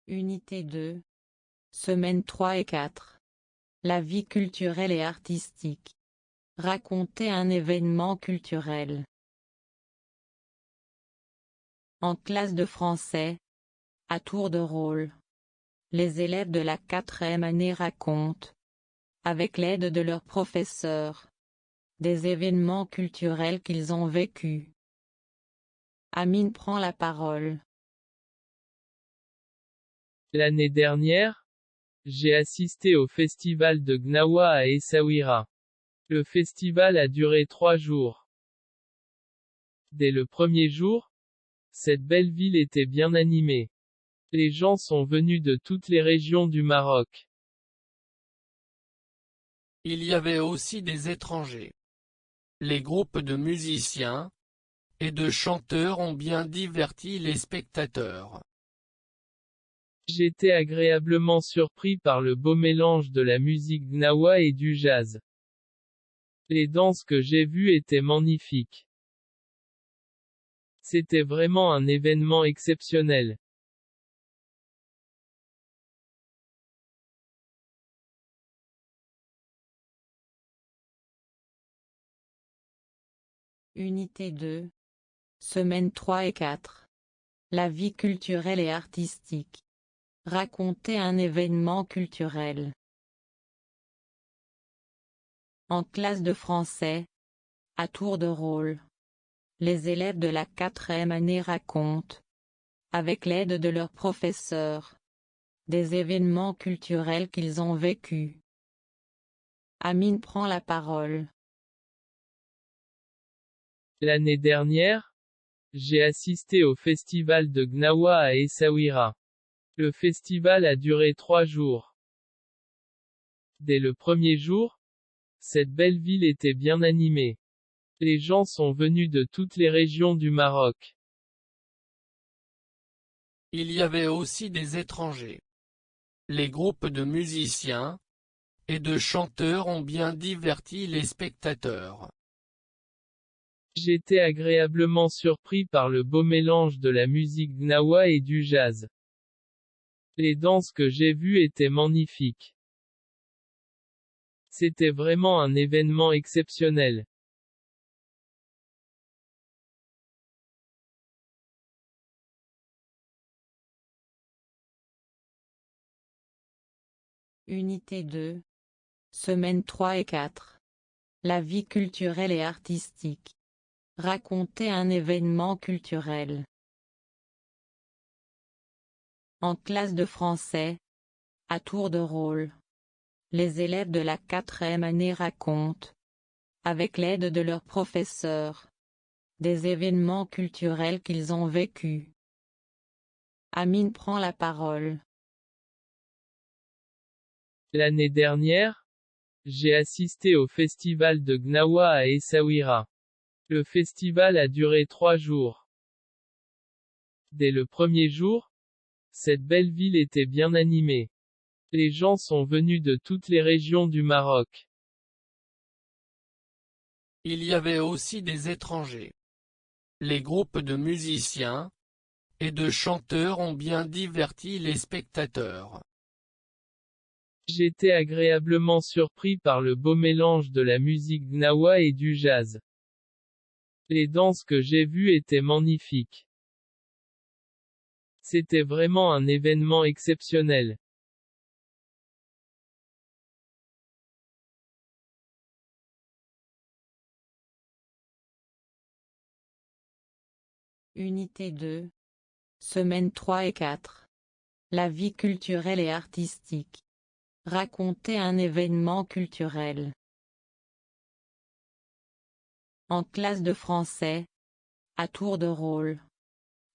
Unité 2. Semaines 3 et 4. La vie culturelle et artistique. Raconter un événement culturel. En classe de français, à tour de rôle, les élèves de la 4e année racontent, avec l'aide de leurs professeurs, des événements culturels qu'ils ont vécus. Amine prend la parole. L'année dernière, j'ai assisté au festival de Gnawa à Essaouira. Le festival a duré 3 jours. Dès le premier jour, cette belle ville était bien animée. Les gens sont venus de toutes les régions du Maroc. Il y avait aussi des étrangers. Les groupes de musiciens et de chanteurs ont bien diverti les spectateurs. J'étais agréablement surpris par le beau mélange de la musique gnawa et du jazz. Les danses que j'ai vues étaient magnifiques. C'était vraiment un événement exceptionnel. Unité 2. Semaines 3 et 4. La vie culturelle et artistique. Raconter un événement culturel. En classe de français, à tour de rôle, les élèves de la 4e année racontent, avec l'aide de leurs professeurs, des événements culturels qu'ils ont vécus. Amine prend la parole. L'année dernière, j'ai assisté au festival de Gnawa à Essaouira. Le festival a duré 3 jours. Dès le premier jour, cette belle ville était bien animée. Les gens sont venus de toutes les régions du Maroc. Il y avait aussi des étrangers. Les groupes de musiciens et de chanteurs ont bien diverti les spectateurs. J'étais agréablement surpris par le beau mélange de la musique gnawa et du jazz. Les danses que j'ai vues étaient magnifiques. C'était vraiment un événement exceptionnel. Unité 2. Semaines 3 et 4. La vie culturelle et artistique. Raconter un événement culturel. En classe de français, à tour de rôle, les élèves de la 4e année racontent, avec l'aide de leurs professeurs, des événements culturels qu'ils ont vécus. Amine prend la parole. L'année dernière, j'ai assisté au festival de Gnawa à Essaouira. Le festival a duré 3 jours. Dès le premier jour, cette belle ville était bien animée. Les gens sont venus de toutes les régions du Maroc. Il y avait aussi des étrangers. Les groupes de musiciens et de chanteurs ont bien diverti les spectateurs. J'étais agréablement surpris par le beau mélange de la musique gnawa et du jazz. Les danses que j'ai vues étaient magnifiques. C'était vraiment un événement exceptionnel. Unité 2. Semaines 3 et 4. La vie culturelle et artistique. Raconter un événement culturel. En classe de français, à tour de rôle,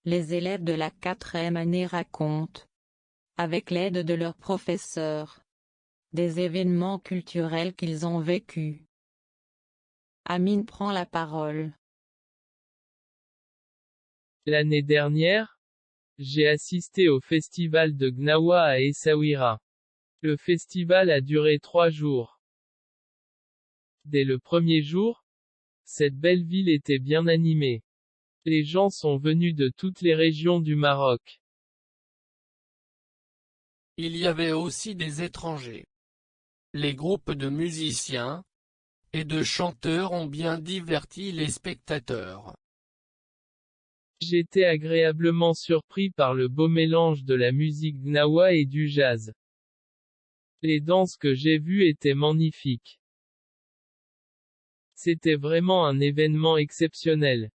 les élèves de la 4e année racontent, avec l'aide de leurs professeurs, des événements culturels qu'ils ont vécus. Amine prend la parole. L'année dernière, j'ai assisté au festival de Gnawa à Essaouira. Le festival a duré 3 jours. Dès le premier jour, cette belle ville était bien animée. Les gens sont venus de toutes les régions du Maroc. Il y avait aussi des étrangers. Les groupes de musiciens et de chanteurs ont bien diverti les spectateurs. J'étais agréablement surpris par le beau mélange de la musique gnawa et du jazz. Les danses que j'ai vues étaient magnifiques. C'était vraiment un événement exceptionnel.